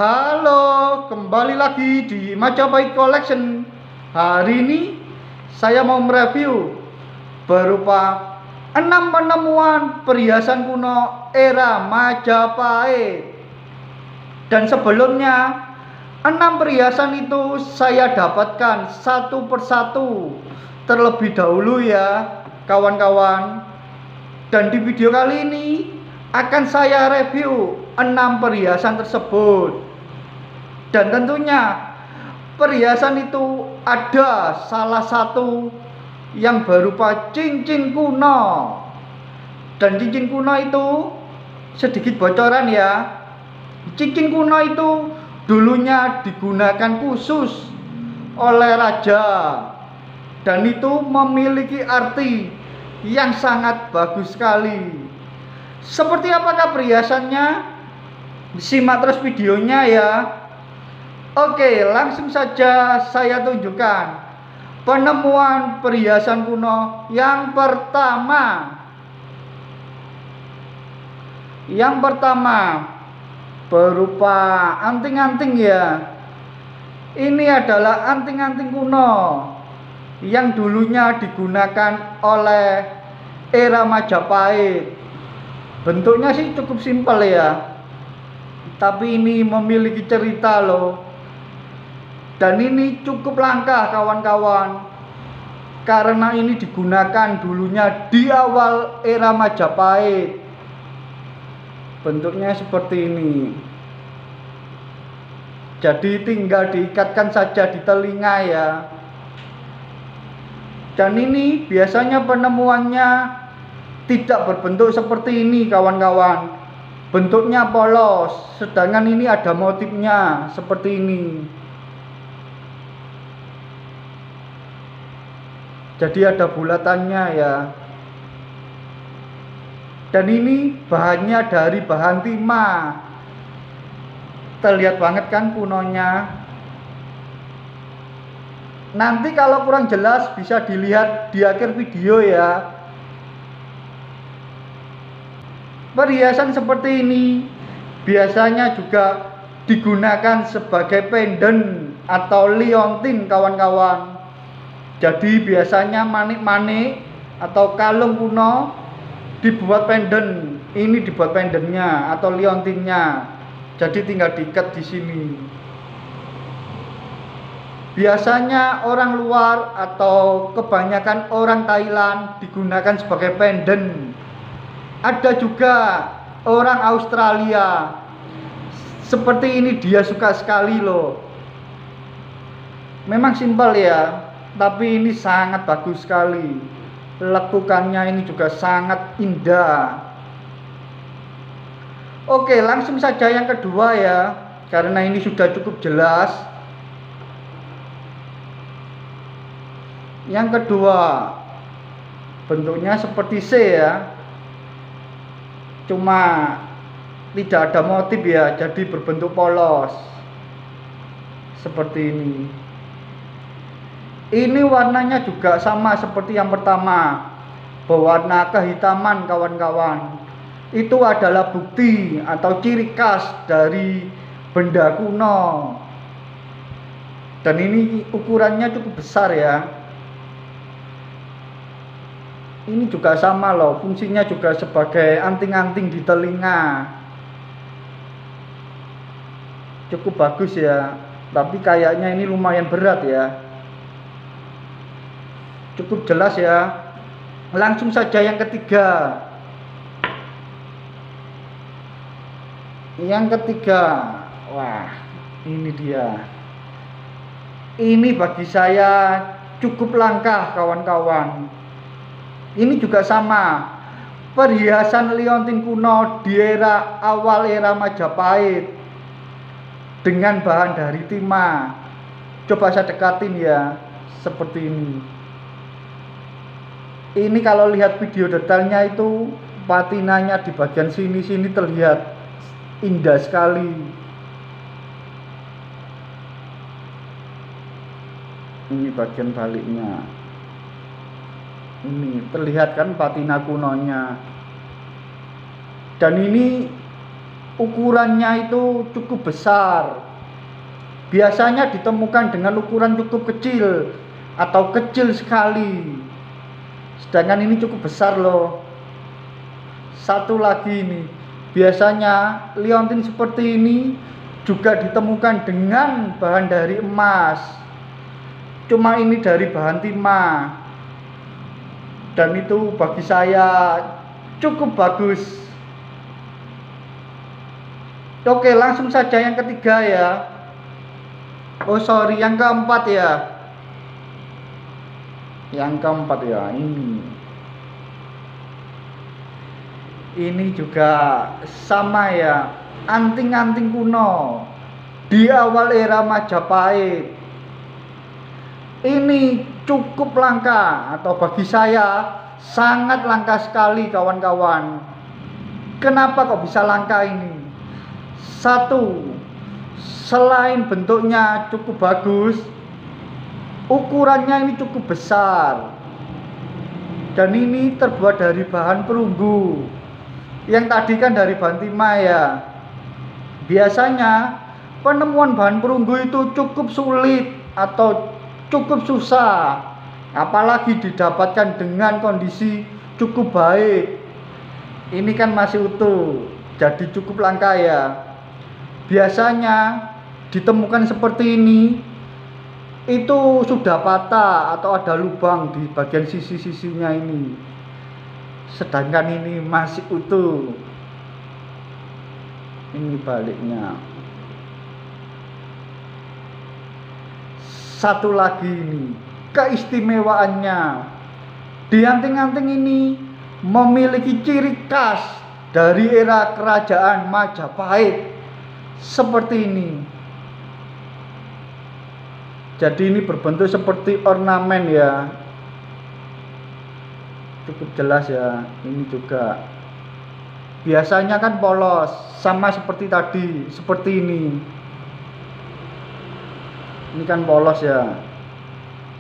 Halo, kembali lagi di Majapahit Collection. Hari ini saya mau mereview berupa 6 penemuan perhiasan kuno era Majapahit. Dan sebelumnya 6 perhiasan itu saya dapatkan satu persatu terlebih dahulu ya kawan-kawan. Dan di video kali ini akan saya review 6 perhiasan tersebut. Dan tentunya perhiasan itu ada salah satu yang berupa cincin kuno. Dan cincin kuno itu sedikit bocoran ya. Cincin kuno itu dulunya digunakan khusus oleh raja. Dan itu memiliki arti yang sangat bagus sekali. Seperti apakah perhiasannya? Simak terus videonya ya. Oke, langsung saja saya tunjukkan penemuan perhiasan kuno yang pertama. Yang pertama berupa anting-anting ya. Ini adalah anting-anting kuno yang dulunya digunakan oleh era Majapahit. Bentuknya sih cukup simpel ya, tapi ini memiliki cerita loh. Dan ini cukup langka kawan-kawan, karena ini digunakan dulunya di awal era Majapahit. Bentuknya seperti ini. Jadi tinggal diikatkan saja di telinga ya. Dan ini biasanya penemuannya tidak berbentuk seperti ini kawan-kawan. Bentuknya polos, sedangkan ini ada motifnya seperti ini. Jadi ada bulatannya ya. Dan ini bahannya dari bahan timah. Terlihat banget kan kunonya. Nanti kalau kurang jelas bisa dilihat di akhir video ya. Perhiasan seperti ini biasanya juga digunakan sebagai pendant atau liontin kawan-kawan. Jadi biasanya manik-manik atau kalung kuno dibuat pendant. Ini dibuat pendantnya atau liontinnya. Jadi tinggal diikat di sini. Biasanya orang luar atau kebanyakan orang Thailand digunakan sebagai pendant. Ada juga orang Australia. Seperti ini dia suka sekali loh. Memang simpel ya, tapi ini sangat bagus sekali. Lekukannya ini juga sangat indah. Oke, langsung saja yang kedua ya, karena ini sudah cukup jelas. Yang kedua, bentuknya seperti C ya. Cuma tidak ada motif ya, jadi berbentuk polos seperti ini. Ini warnanya juga sama seperti yang pertama, berwarna kehitaman kawan-kawan. Itu adalah bukti atau ciri khas dari benda kuno. Dan ini ukurannya cukup besar ya. Ini juga sama loh, fungsinya juga sebagai anting-anting di telinga. Cukup bagus ya, tapi kayaknya ini lumayan berat ya. Cukup jelas ya. Langsung saja yang ketiga. Yang ketiga, wah ini dia. Ini bagi saya cukup langka kawan-kawan. Ini juga sama, perhiasan liontin kuno di era awal era Majapahit dengan bahan dari timah. Coba saya dekatin ya, seperti ini. Ini kalau lihat video detailnya itu patinanya di bagian sini terlihat indah sekali. Ini bagian baliknya. Ini terlihat kan patina kunonya. Dan ini ukurannya itu cukup besar. Biasanya ditemukan dengan ukuran cukup kecil atau kecil sekali. Sedangkan ini cukup besar loh. Satu lagi ini, biasanya liontin seperti ini juga ditemukan dengan bahan dari emas. Cuma ini dari bahan timah. Dan itu bagi saya cukup bagus. Oke, langsung saja yang ketiga ya. Oh sorry, yang keempat ya. Yang keempat ya, ini juga sama ya, anting-anting kuno di awal era Majapahit. Ini cukup langka, atau bagi saya sangat langka sekali kawan-kawan. Kenapa kok bisa langka ini? Satu, selain bentuknya cukup bagus, ukurannya ini cukup besar. Dan ini terbuat dari bahan perunggu. Yang tadi kan dari bahan timah ya. Biasanya penemuan bahan perunggu itu cukup sulit atau cukup susah, apalagi didapatkan dengan kondisi cukup baik. Ini kan masih utuh, jadi cukup langka ya. Biasanya ditemukan seperti ini itu sudah patah atau ada lubang di bagian sisi-sisinya ini. Sedangkan ini masih utuh. Ini baliknya. Satu lagi ini, keistimewaannya. Di anting-anting ini memiliki ciri khas dari era kerajaan Majapahit. Seperti ini. Jadi ini berbentuk seperti ornamen ya. Cukup jelas ya. Ini juga biasanya kan polos, sama seperti tadi, seperti ini. Ini kan polos ya.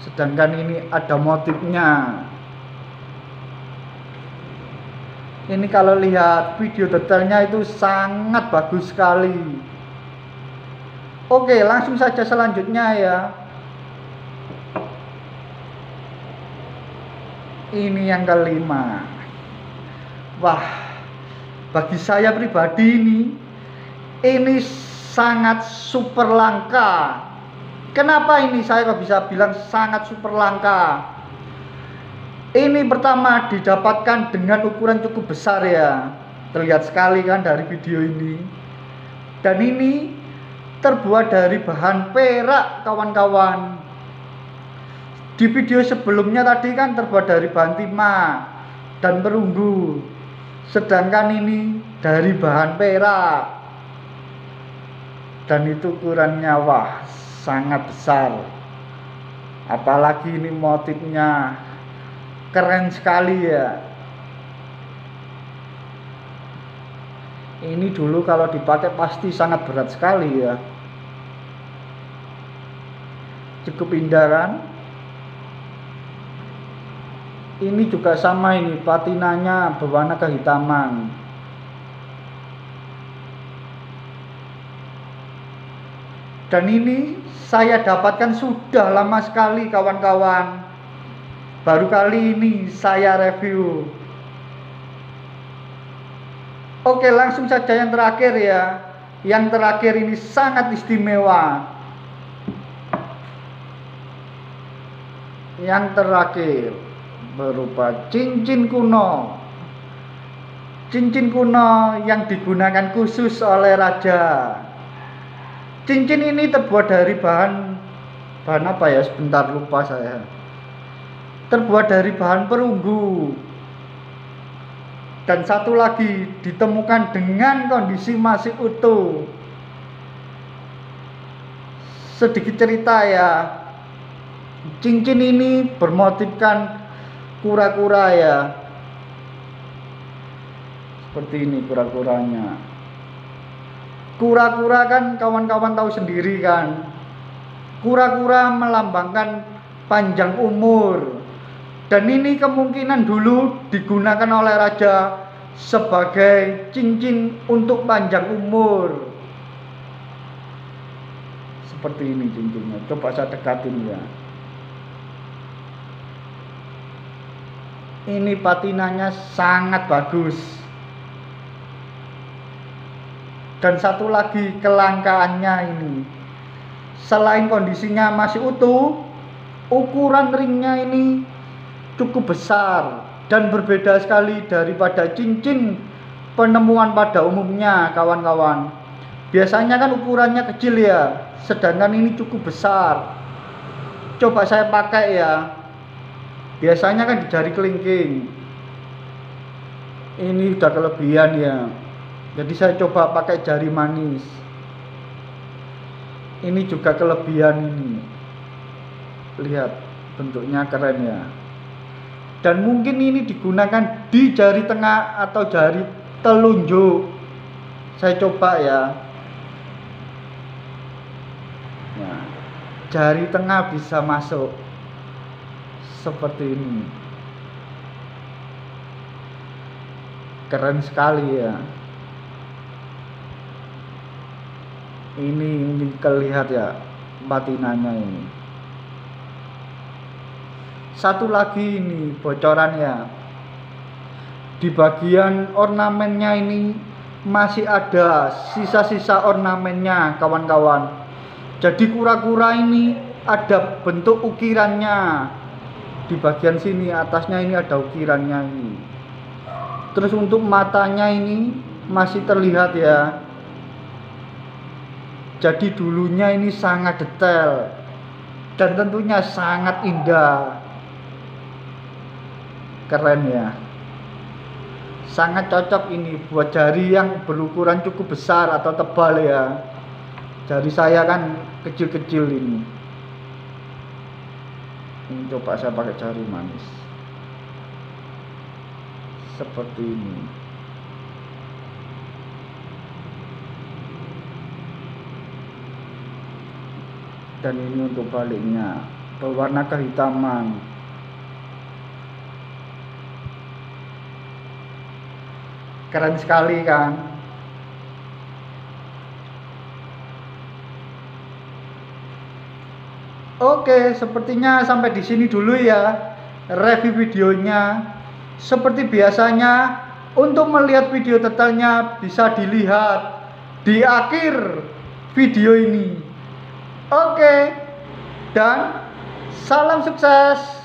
Sedangkan ini ada motifnya. Ini kalau lihat video detailnya itu sangat bagus sekali. Oke, langsung saja selanjutnya ya. Ini yang kelima. Wah, bagi saya pribadi ini sangat super langka. Kenapa ini saya kok bisa bilang sangat super langka? Ini pertama didapatkan dengan ukuran cukup besar ya. Terlihat sekali kan dari video ini. Dan ini terbuat dari bahan perak kawan-kawan. Di video sebelumnya tadi kan terbuat dari bahan timah dan perunggu. Sedangkan ini dari bahan perak. Dan itu ukurannya wah sangat besar. Apalagi ini motifnya keren sekali ya. Ini dulu kalau dipakai pasti sangat berat sekali ya. Cukup indah kan? Ini juga sama ini, patinanya berwarna kehitaman. Dan ini saya dapatkan sudah lama sekali kawan-kawan. Baru kali ini saya review. Oke, langsung saja yang terakhir ya. Yang terakhir ini sangat istimewa. Yang terakhir berupa cincin kuno. Cincin kuno yang digunakan khusus oleh raja. Cincin ini terbuat dari bahan apa ya? Sebentar lupa saya. Terbuat dari bahan perunggu. Dan satu lagi ditemukan dengan kondisi masih utuh. Sedikit cerita ya. Cincin ini bermotifkan kura-kura ya. Seperti ini kura-kuranya. Kura-kura kan kawan-kawan tahu sendiri kan. Kura-kura melambangkan panjang umur. Dan ini kemungkinan dulu digunakan oleh raja sebagai cincin untuk panjang umur. Seperti ini cincinnya, coba saya dekatin ya. Ini patinanya sangat bagus. Dan satu lagi kelangkaannya ini, selain kondisinya masih utuh, ukuran ringnya ini cukup besar dan berbeda sekali daripada cincin penemuan pada umumnya, kawan-kawan. Biasanya kan ukurannya kecil ya, sedangkan ini cukup besar. Coba saya pakai ya. Biasanya kan di jari kelingking. Ini udah kelebihan ya. Jadi saya coba pakai jari manis. Ini juga kelebihan ini. Lihat, bentuknya keren ya. Dan mungkin ini digunakan di jari tengah atau jari telunjuk. Saya coba ya. Nah, jari tengah bisa masuk seperti ini. Keren sekali ya. Ini kelihatan ya patinanya ini. Satu lagi ini bocoran ya. Di bagian ornamennya ini masih ada sisa-sisa ornamennya, kawan-kawan. Jadi kura-kura ini ada bentuk ukirannya. Di bagian sini atasnya ini ada ukirannya ini. Terus untuk matanya ini masih terlihat ya. Jadi dulunya ini sangat detail dan tentunya sangat indah. Keren ya. Sangat cocok ini buat jari yang berukuran cukup besar atau tebal ya. Jari saya kan kecil-kecil ini. Ini coba saya pakai jari manis. Seperti ini. Dan ini untuk baliknya, berwarna kehitaman. Keren sekali kan? Oke, sepertinya sampai di sini dulu ya review videonya. Seperti biasanya, untuk melihat video detailnya bisa dilihat di akhir video ini. Oke, dan salam sukses.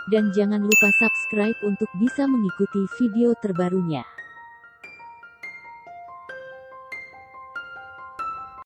Dan jangan lupa subscribe untuk bisa mengikuti video terbarunya.